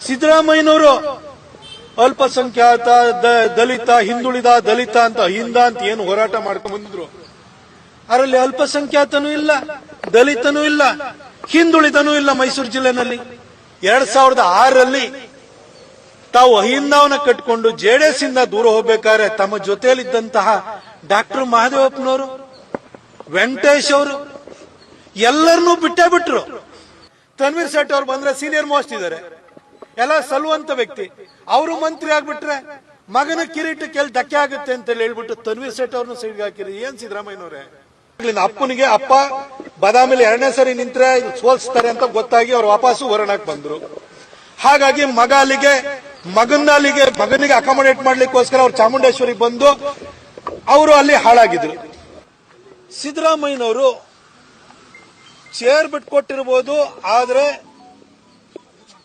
ಸಿದ್ದರಾಮಯ್ಯನವರು ಅಲ್ಪಸಂಖ್ಯಾತ ದಲಿತ ಹಿಂದುಳಿದ ದಲಿತ ಅಂತ ಏನು ಹೋರಾಟ ಮಾಡ್ಕೊಂಡು ಬಂದಿದ್ರು, ಅದರಲ್ಲಿ ಅಲ್ಪಸಂಖ್ಯಾತನೂ ಇಲ್ಲ, ದಲಿತನೂ ಇಲ್ಲ, ಹಿಂದುಳಿದನೂ ಇಲ್ಲ. ಮೈಸೂರು ಜಿಲ್ಲೆನಲ್ಲಿ 2006ರಲ್ಲಿ ತಾವು ಅಹಿಂದವನ್ನ ಕಟ್ಕೊಂಡು ಜೆಡಿಎಸ್ ಇಂದ ದೂರ ಹೋಗ್ಬೇಕಾದ್ರೆ ತಮ್ಮ ಜೊತೆಯಲ್ಲಿದ್ದಂತಹ ಡಾಕ್ಟರ್ ಮಹದೇವಪ್ಪನವರು, ವೆಂಕಟೇಶ್ ಅವರು ಎಲ್ಲರನ್ನೂ ಬಿಟ್ಟೇ ಬಿಟ್ರು. ತನ್ವೀರ್ ಸೇಠ್ ಅವ್ರು ಬಂದ್ರೆ ಸೀನಿಯರ್ ಮೋಸ್ಟ್ ಇದ್ದಾರೆ, ಎಲ್ಲ ಸಲ್ಲುವಂತ ವ್ಯಕ್ತಿ. ಅವರು ಮಂತ್ರಿ ಆಗ್ಬಿಟ್ರೆ ಮಗನ ಕಿರೀಟಕ್ಕೆ ಎಲ್ಲಿ ಧಕ್ಕೆ ಆಗುತ್ತೆ ಅಂತ ಹೇಳ್ಬಿಟ್ಟು ತನ್ವೀರ್ ಸೇಠ್ ಅವ್ರನ್ನ ಸೈಡ್ಗೆ ಹಾಕಿರಿ. ಏನ್ ಸಿದ್ದರಾಮಯ್ಯನವರೇ, ಅಪ್ಪನಿಗೆ ಅಪ್ಪ ಬದಾಮಿಲಿ 2ನೇ ಸರಿ ನಿಂತ್ರೆ ಸೋಲ್ಸ್ತಾರೆ ಅಂತ ಗೊತ್ತಾಗಿ ಅವ್ರು ವಾಪಸ್ಸು ಹೊರನಾಕ್ ಬಂದ್ರು. ಹಾಗಾಗಿ ಮಗನಿಗೆ ಅಕಾಮಡೇಟ್ ಮಾಡ್ಲಿಕ್ಕೋಸ್ಕರ ಅವ್ರು ಚಾಮುಂಡೇಶ್ವರಿಗೆ ಬಂದು ಅವರು ಅಲ್ಲಿ ಹಾಳಾಗಿದ್ರು. ಸಿದ್ದರಾಮಯ್ಯನವರು ಚೇರ್ ಬಿಟ್ಕೊಟ್ಟಿರ್ಬೋದು, ಆದ್ರೆ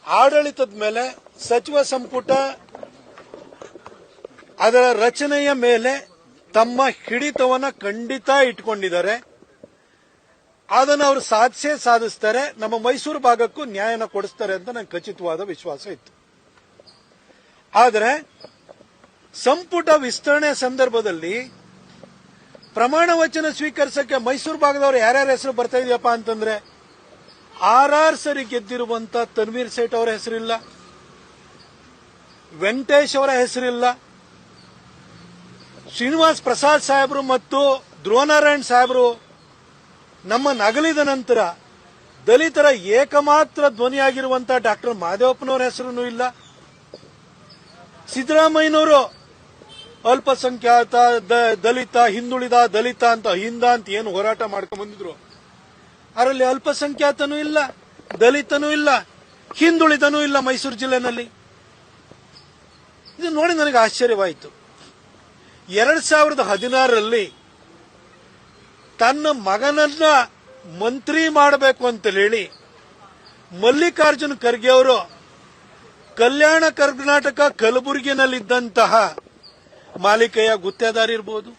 ಆಡಳಿತದ ಮೇಲೆ, ಸಚಿವ ಸಂಪುಟ ಅದರ ರಚನೆಯ ಮೇಲೆ ತಮ್ಮ ಹಿಡಿತವನ್ನ ಖಂಡಿತ ಇಟ್ಕೊಂಡಿದ್ದಾರೆ. ಅದನ್ನು ಅವರು ಸಾಧಿಸ್ತಾರೆ. ನಮ್ಮ ಮೈಸೂರು ಭಾಗಕ್ಕೂ ನ್ಯಾಯನ ಕೊಡಿಸ್ತಾರೆ ಅಂತ ನಂಗೆ ಖಚಿತವಾದ ವಿಶ್ವಾಸ ಇತ್ತು. ಆದರೆ ಸಂಪುಟ ವಿಸ್ತರಣೆ ಸಂದರ್ಭದಲ್ಲಿ ಪ್ರಮಾಣ ವಚನ ಸ್ವೀಕರಿಸಕ್ಕೆ ಮೈಸೂರು ಭಾಗದವರು ಯಾರ್ಯಾರ ಹೆಸರು ಬರ್ತಾ ಇದೆಯಪ್ಪ ಅಂತಂದ್ರೆ, 6 ಸರಿ ಗೆದ್ದಿರುವಂತ ತನ್ವೀರ್ ಸೇಠ್ ಅವರ ಹೆಸರಿಲ್ಲ, ವೆಂಕಟೇಶ್ ಅವರ ಹೆಸರಿಲ್ಲ, ಶ್ರೀನಿವಾಸ್ ಪ್ರಸಾದ್ ಸಾಹೇಬರು ಮತ್ತು ಧ್ರುವನಾರಾಯಣ್ ಸಾಹೇಬರು ನಮ್ಮ ನಗಲಿದ ನಂತರ ದಲಿತರ ಏಕಮಾತ್ರ ಧ್ವನಿಯಾಗಿರುವಂತಹ ಡಾಕ್ಟರ್ ಮಹದೇವಪ್ಪನವರ ಹೆಸರು ಇಲ್ಲ. ಸಿದ್ದರಾಮಯ್ಯನವರು ಅಲ್ಪಸಂಖ್ಯಾತ ದಲಿತ ಹಿಂದುಳಿದ ದಲಿತ ಅಂತ ಏನು ಹೋರಾಟ ಮಾಡ್ಕೊಂಡು ಬಂದಿದ್ರು, ಅದರಲ್ಲಿ ಅಲ್ಪಸಂಖ್ಯಾತನೂ ಇಲ್ಲ, ದಲಿತನೂ ಇಲ್ಲ, ಹಿಂದುಳಿದನೂ ಇಲ್ಲ. ಮೈಸೂರು ಜಿಲ್ಲೆನಲ್ಲಿ ಇದು ನೋಡಿ ನನಗೆ ಆಶ್ಚರ್ಯವಾಯಿತು. 2016ರಲ್ಲಿ ತನ್ನ ಮಗನನ್ನ ಮಂತ್ರಿ ಮಾಡಬೇಕು ಅಂತ ಹೇಳಿ ಮಲ್ಲಿಕಾರ್ಜುನ್ ಖರ್ಗೆ ಅವರು ಕಲ್ಯಾಣ ಕರ್ನಾಟಕ ಕಲಬುರಗಿನಲ್ಲಿದ್ದಂತಹ ಮಾಲಿಕಯ್ಯ ಗುತ್ತೇದಾರ್ ಇರ್ಬೋದು,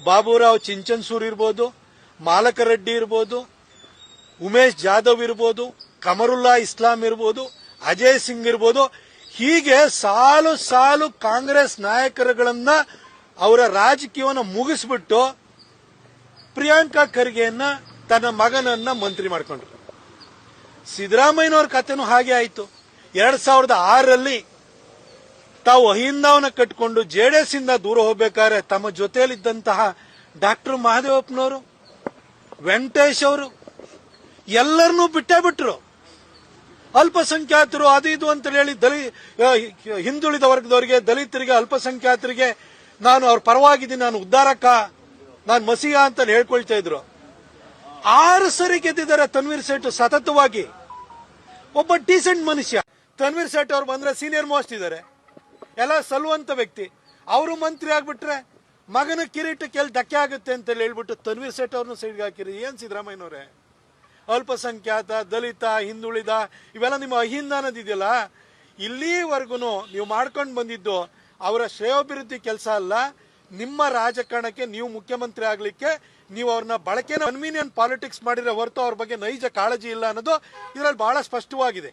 ಬಾಬುರಾವ್ ಚಿಂಚನ್ಸೂರ್ ಇರ್ಬೋದು, ಮಾಲಕರೆಡ್ಡಿ ಇರ್ಬೋದು, ಉಮೇಶ್ ಜಾಧವ್ ಇರ್ಬೋದು, ಕಮರುಲ್ಲಾ ಇಸ್ಲಾಂ ಇರ್ಬೋದು, ಅಜಯ್ ಸಿಂಗ್ ಇರ್ಬೋದು, ಹೀಗೆ ಸಾಲು ಸಾಲು ಕಾಂಗ್ರೆಸ್ ನಾಯಕರುಗಳನ್ನ ಅವರ ರಾಜಕೀಯವನ್ನು ಮುಗಿಸ್ಬಿಟ್ಟು ಪ್ರಿಯಾಂಕಾ ಖರ್ಗೆಯನ್ನ ತನ್ನ ಮಗನನ್ನ ಮಂತ್ರಿ ಮಾಡ್ಕೊಂಡ್ರು. ಸಿದ್ದರಾಮಯ್ಯನವ್ರ ಕಥೆನೂ ಹಾಗೆ ಆಯಿತು. 2006ರಲ್ಲಿ ತಾವು ಅಹಿಂದವನ್ನ ಕಟ್ಕೊಂಡು ಜೆಡಿಎಸ್ ಇಂದ ದೂರ ಹೋಗ್ಬೇಕಾದ್ರೆ ತಮ್ಮ ಜೊತೆಯಲ್ಲಿದ್ದಂತಹ ಡಾಕ್ಟರ್ ಮಹದೇವಪ್ಪನವರು, ವೆಂಕಟೇಶ್ ಅವರು ಎಲ್ಲರನ್ನೂ ಬಿಟ್ಟೇ ಬಿಟ್ರು. ಅಲ್ಪಸಂಖ್ಯಾತರು ಅದು ಇದು ಅಂತ ಹೇಳಿ ಹಿಂದುಳಿದ ವರ್ಗದವರಿಗೆ, ದಲಿತರಿಗೆ, ಅಲ್ಪಸಂಖ್ಯಾತರಿಗೆ ನಾನು ಅವ್ರ ಪರವಾಗಿದ್ದೀನಿ, ನಾನು ಉದ್ಧಾರಕ, ನಾನು ಮಸೀಹ ಅಂತ ಹೇಳ್ಕೊಳ್ತಾ ಇದ್ರು. 6 ಸರಿ ಗೆದ್ದಿದ್ದಾರೆ ತನ್ವೀರ್ ಸೇಠ್ ಸತತವಾಗಿ. ಒಬ್ಬ ಡೀಸೆಂಟ್ ಮನುಷ್ಯ. ತನ್ವೀರ್ ಸೇಠ್ ಅವ್ರು ಬಂದ್ರೆ ಸೀನಿಯರ್ ಮೋಸ್ಟ್ ಇದ್ದಾರೆ, ಎಲ್ಲ ಸಲ್ಲುವಂತ ವ್ಯಕ್ತಿ. ಅವರು ಮಂತ್ರಿ ಆಗ್ಬಿಟ್ರೆ ಮಗನ ಕಿರೀಟಕ್ಕೆ ಎಲ್ಲಿ ಧಕ್ಕೆ ಆಗುತ್ತೆ ಅಂತ ಹೇಳ್ಬಿಟ್ಟು ತನ್ವೀರ್ ಸೇಠ್ ಅವ್ರನ್ನ ಸೈಡ್ಗೆ ಹಾಕಿರಿ. ಏನ್ ಸಿದ್ದರಾಮಯ್ಯನವರೇ, ಅಲ್ಪಸಂಖ್ಯಾತ ದಲಿತ ಹಿಂದುಳಿದ ಇವೆಲ್ಲ ನಿಮ್ಮ ಅಹಿಂದಾನದಿದೆಯಲ್ಲ, ಇಲ್ಲಿವರೆಗೂ ನೀವು ಮಾಡ್ಕೊಂಡು ಬಂದಿದ್ದು ಅವರ ಶ್ರೇಯೋಭಿವೃದ್ಧಿ ಕೆಲಸ ಅಲ್ಲ. ನಿಮ್ಮ ರಾಜಕಾರಣಕ್ಕೆ ನೀವು ಮುಖ್ಯಮಂತ್ರಿ ಆಗ್ಲಿಕ್ಕೆ ನೀವು ಅವ್ರನ್ನ ಬಳಕೆ ಕನ್ವೀನಿಯಂಟ್ ಪಾಲಿಟಿಕ್ಸ್ ಮಾಡಿದ್ರೆ ಹೊರತು ಅವ್ರ ಬಗ್ಗೆ ನೈಜ ಕಾಳಜಿ ಇಲ್ಲ ಅನ್ನೋದು ಇದರಲ್ಲಿ ಬಹಳ ಸ್ಪಷ್ಟವಾಗಿದೆ.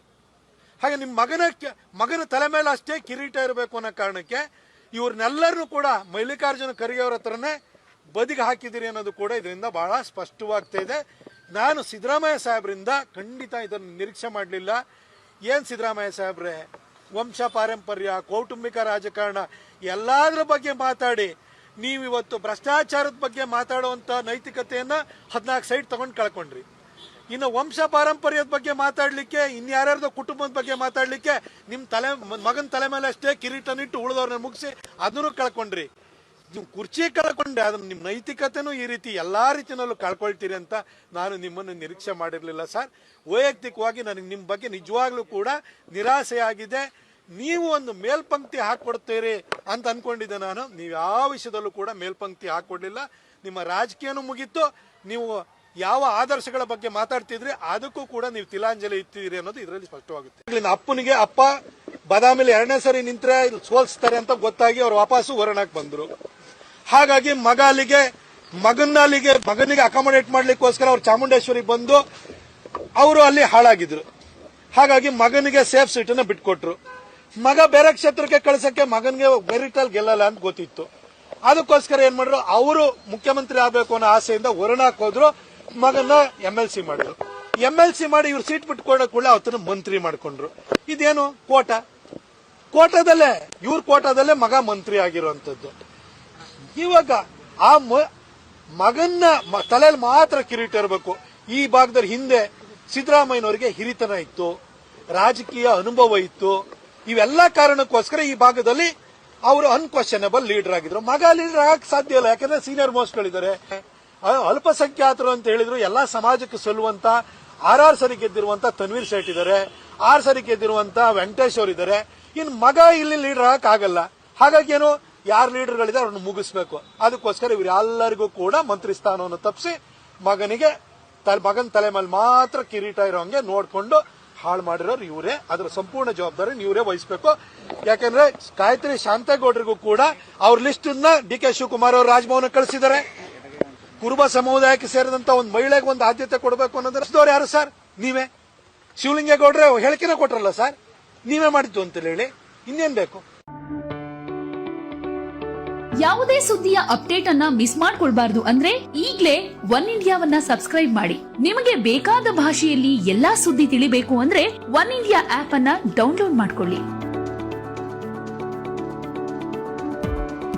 ಹಾಗೆ ನಿಮ್ಮ ಮಗನ ತಲೆ ಮೇಲೆ ಅಷ್ಟೇ ಕಿರೀಟ ಇರಬೇಕು ಅನ್ನೋ ಕಾರಣಕ್ಕೆ ಇವ್ರನ್ನೆಲ್ಲರನ್ನೂ ಕೂಡ ಮಲ್ಲಿಕಾರ್ಜುನ ಖರ್ಗೆ ಅವರ ಹತ್ರನೇ ಬದಿಗೆ ಹಾಕಿದಿರಿ ಅನ್ನೋದು ಕೂಡ ಇದರಿಂದ ಬಹಳ ಸ್ಪಷ್ಟವಾಗ್ತಾ ಇದೆ. ನಾನು ಸಿದ್ದರಾಮಯ್ಯ ಸಾಹೇಬ್ರಿಂದ ಖಂಡಿತ ಇದನ್ನು ನಿರೀಕ್ಷೆ ಮಾಡಲಿಲ್ಲ. ಏನ್ ಸಿದ್ದರಾಮಯ್ಯ ಸಾಹೇಬ್ರೆ, ವಂಶ ಪಾರಂಪರ್ಯ, ಕೌಟುಂಬಿಕ ರಾಜಕಾರಣ ಎಲ್ಲಾದ್ರ ಬಗ್ಗೆ ಮಾತಾಡಿ ನೀವಿವತ್ತು ಭ್ರಷ್ಟಾಚಾರದ ಬಗ್ಗೆ ಮಾತಾಡುವಂತ ನೈತಿಕತೆಯನ್ನ 14 ಸೈಡ್ ತಗೊಂಡು ಕಳ್ಕೊಂಡ್ರಿ. ಇನ್ನು ವಂಶ ಪಾರಂಪರ್ಯದ ಬಗ್ಗೆ ಮಾತಾಡ್ಲಿಕ್ಕೆ, ಇನ್ಯಾರ್ಯಾರ್ದೋ ಕುಟುಂಬದ ಬಗ್ಗೆ ಮಾತಾಡ್ಲಿಕ್ಕೆ ನಿಮ್ಮ ಮಗನ ತಲೆ ಮೇಲೆ ಅಷ್ಟೇ ಕಿರೀಟನಿಟ್ಟು ಉಳಿದವ್ರನ್ನ ಮುಗಿಸಿ ಅದನ್ನು ಕಳ್ಕೊಂಡ್ರಿ. ನೀವು ಕುರ್ಚಿ ಕಳ್ಕೊಂಡ್ರೆ ಅದನ್ನ ನಿಮ್ಮ ನೈತಿಕತೆನೂ ಈ ರೀತಿ ಎಲ್ಲಾ ರೀತಿಯಲ್ಲೂ ಕಳ್ಕೊಳ್ತೀರಿ ಅಂತ ನಾನು ನಿಮ್ಮನ್ನು ನಿರೀಕ್ಷೆ ಮಾಡಿರ್ಲಿಲ್ಲ ಸರ್. ವೈಯಕ್ತಿಕವಾಗಿ ನನಗೆ ನಿಮ್ಮ ಬಗ್ಗೆ ನಿಜವಾಗ್ಲೂ ಕೂಡ ನಿರಾಸೆಯಾಗಿದೆ. ನೀವು ಒಂದು ಮೇಲ್ಪಂಕ್ತಿ ಹಾಕೊಡ್ತೀರಿ ಅಂತ ಅನ್ಕೊಂಡಿದ್ದೆ ನಾನು. ನೀವು ಯಾವ ವಿಷಯದಲ್ಲೂ ಕೂಡ ಮೇಲ್ಪಂಕ್ತಿ ಹಾಕೊಡ್ಲಿಲ್ಲ. ನಿಮ್ಮ ರಾಜಕೀಯನೂ ಮುಗೀತು. ನೀವು ಯಾವ ಆದರ್ಶಗಳ ಬಗ್ಗೆ ಮಾತಾಡ್ತಿದ್ರಿ ಅದಕ್ಕೂ ಕೂಡ ನೀವು ತಿಲಾಂಜಲಿ ಇತ್ತಿದ್ದೀರಿ ಅನ್ನೋದು ಇದರಲ್ಲಿ ಸ್ಪಷ್ಟವಾಗುತ್ತೆ. ಅಪ್ಪನಿಗೆ ಅಪ್ಪ ಬದಾಮಿಲಿ 2ನೇ ಸರಿ ನಿಂತ್ರೆ ಸೋಲ್ಸ್ತಾರೆ ಅಂತ ಗೊತ್ತಾಗಿ ಅವ್ರು ವಾಪಸ್ಸು ಹೊರನಾಕ್ ಬಂದ್ರು. ಹಾಗಾಗಿ ಮಗನಿಗೆ ಅಕಾಮಡೇಟ್ ಮಾಡ್ಲಿಕ್ಕೋಸ್ಕರ ಅವ್ರು ಚಾಮುಂಡೇಶ್ವರಿಗೆ ಬಂದು ಅವರು ಅಲ್ಲಿ ಹಾಳಾಗಿದ್ರು. ಹಾಗಾಗಿ ಮಗನಿಗೆ ಸೇಫ್ ಸೀಟನ್ನ ಬಿಟ್ಕೊಟ್ರು. ಮಗ ಬೇರೆ ಕ್ಷೇತ್ರಕ್ಕೆ ಕಳ್ಸಕ್ಕೆ ಮಗನಿಗೆ ಮೆರಿಟಲ್ ಗೆಲ್ಲಲ್ಲ ಅಂತ ಗೊತ್ತಿತ್ತು. ಅದಕ್ಕೋಸ್ಕರ ಏನ್ ಮಾಡಿದ್ರು, ಅವರು ಮುಖ್ಯಮಂತ್ರಿ ಆಗ್ಬೇಕು ಅನ್ನೋ ಆಸೆಯಿಂದ ವರುಣಾಕ್ ಹೋದ್ರು, ಮಗನ MLC ಮಾಡಿದ್ರು. MLC ಮಾಡಿ ಇವ್ರು ಸೀಟ್ ಬಿಟ್ಕೊಂಡ ಕೂಡ ಅವತ್ತನ್ನ ಮಂತ್ರಿ ಮಾಡ್ಕೊಂಡ್ರು. ಇದೇನು ಕೋಟಾದಲ್ಲೇ ಇವ್ರ ಕೋಟಾದಲ್ಲೇ ಮಗ ಮಂತ್ರಿ ಆಗಿರುವಂತದ್ದು. ಇವಾಗ ಆ ಮಗನ್ನ ತಲೆಯಲ್ಲಿ ಮಾತ್ರ ಕಿರೀಟ ಇರಬೇಕು. ಈ ಭಾಗದಲ್ಲಿ ಹಿಂದೆ ಸಿದ್ದರಾಮಯ್ಯನವರಿಗೆ ಹಿರಿತನ ಇತ್ತು, ರಾಜಕೀಯ ಅನುಭವ ಇತ್ತು. ಇವೆಲ್ಲ ಕಾರಣಕ್ಕೋಸ್ಕರ ಈ ಭಾಗದಲ್ಲಿ ಅವರು ಅನ್ಕ್ವಶನಬಲ್ ಲೀಡರ್ ಆಗಿದ್ರು. ಮಗ ಲೀಡರ್ ಆಗಕ್ಕೆ ಸಾಧ್ಯ ಇಲ್ಲ, ಯಾಕಂದ್ರೆ ಸೀನಿಯರ್ ಮೋಸ್ಟ್ಗಳಿದ್ದಾರೆ. ಅಲ್ಪಸಂಖ್ಯಾತರು ಅಂತ ಹೇಳಿದ್ರು, ಎಲ್ಲಾ ಸಮಾಜಕ್ಕೆ ಸಲ್ಲುವಂತ 6 ಸರಿ ಗೆದ್ದಿರುವಂತ ತನ್ವೀರ್ ಸೇಠ್ ಇದ್ದಾರೆ, 6 ಸರಿ ಗೆದ್ದಿರುವಂತ ವೆಂಕಟೇಶ್ ಅವರು ಇದ್ದಾರೆ. ಇನ್ ಮಗ ಇಲ್ಲಿ ಲೀಡರ್ ಆಗಕ್ ಆಗಲ್ಲ. ಹಾಗಾಗಿ ಏನು, ಯಾರು ಲೀಡರ್ಗಳಿದ್ದಾರೆ ಅವ್ರನ್ನ ಮುಗಿಸ್ಬೇಕು. ಅದಕ್ಕೋಸ್ಕರ ಇವ್ರು ಎಲ್ಲರಿಗೂ ಕೂಡ ಮಂತ್ರಿ ಸ್ಥಾನವನ್ನು ತಪ್ಪಿಸಿ ಮಗನಿಗೆ ಮಗನ ತಲೆ ಮೇಲೆ ಮಾತ್ರ ಕಿರೀಟ ಇರೋಂಗೆ ನೋಡ್ಕೊಂಡು ಹಾಳು ಮಾಡಿರೋರು ಇವರೇ. ಅದರ ಸಂಪೂರ್ಣ ಜವಾಬ್ದಾರಿ ಇವರೇ ವಹಿಸಬೇಕು. ಯಾಕಂದ್ರೆ ಗಾಯತ್ರಿ ಶಾಂತೇಗೌಡರಿಗೂ ಕೂಡ ಅವ್ರ ಲಿಸ್ಟ್ DK ಶಿವಕುಮಾರ್ ಅವರು ರಾಜಭವನ ಕಳಿಸಿದ್ದಾರೆ. ಕುರುಬ ಸಮುದಾಯಕ್ಕೆ ಸೇರಿದಂತ ಒಂದು ಮಹಿಳೆಗೆ ಒಂದು ಆದ್ಯತೆ ಕೊಡಬೇಕು ಅನ್ನೋದ್ರ ಯಾರು ಸರ್? ನೀವೇ. ಶಿವಲಿಂಗೇಗೌಡ್ರೆ ಹೇಳಿಕೆನ ಕೊಟ್ರಲ್ಲ ಸರ್, ನೀವೇ ಮಾಡಿದ್ದು ಅಂತ ಹೇಳಿ ಇನ್ನೇನ್ ಬೇಕು? ಯಾವುದೇ ಸುದ್ದಿಯ ಅಪ್ಡೇಟ್ ಅನ್ನ ಮಿಸ್ ಮಾಡ್ಕೊಳ್ಬಾರ್ದು ಅಂದ್ರೆ ಈಗ್ಲೇ ಒನ್ ಇಂಡಿಯಾವನ್ನ ಸಬ್ಸ್ಕ್ರೈಬ್ ಮಾಡಿ. ನಿಮಗೆ ಬೇಕಾದ ಭಾಷೆಯಲ್ಲಿ ಎಲ್ಲಾ ಸುದ್ದಿ ತಿಳಿಬೇಕು ಅಂದ್ರೆ ಒನ್ ಇಂಡಿಯಾ ಆಪ್ ಅನ್ನ ಡೌನ್ಲೋಡ್ ಮಾಡ್ಕೊಳ್ಳಿ.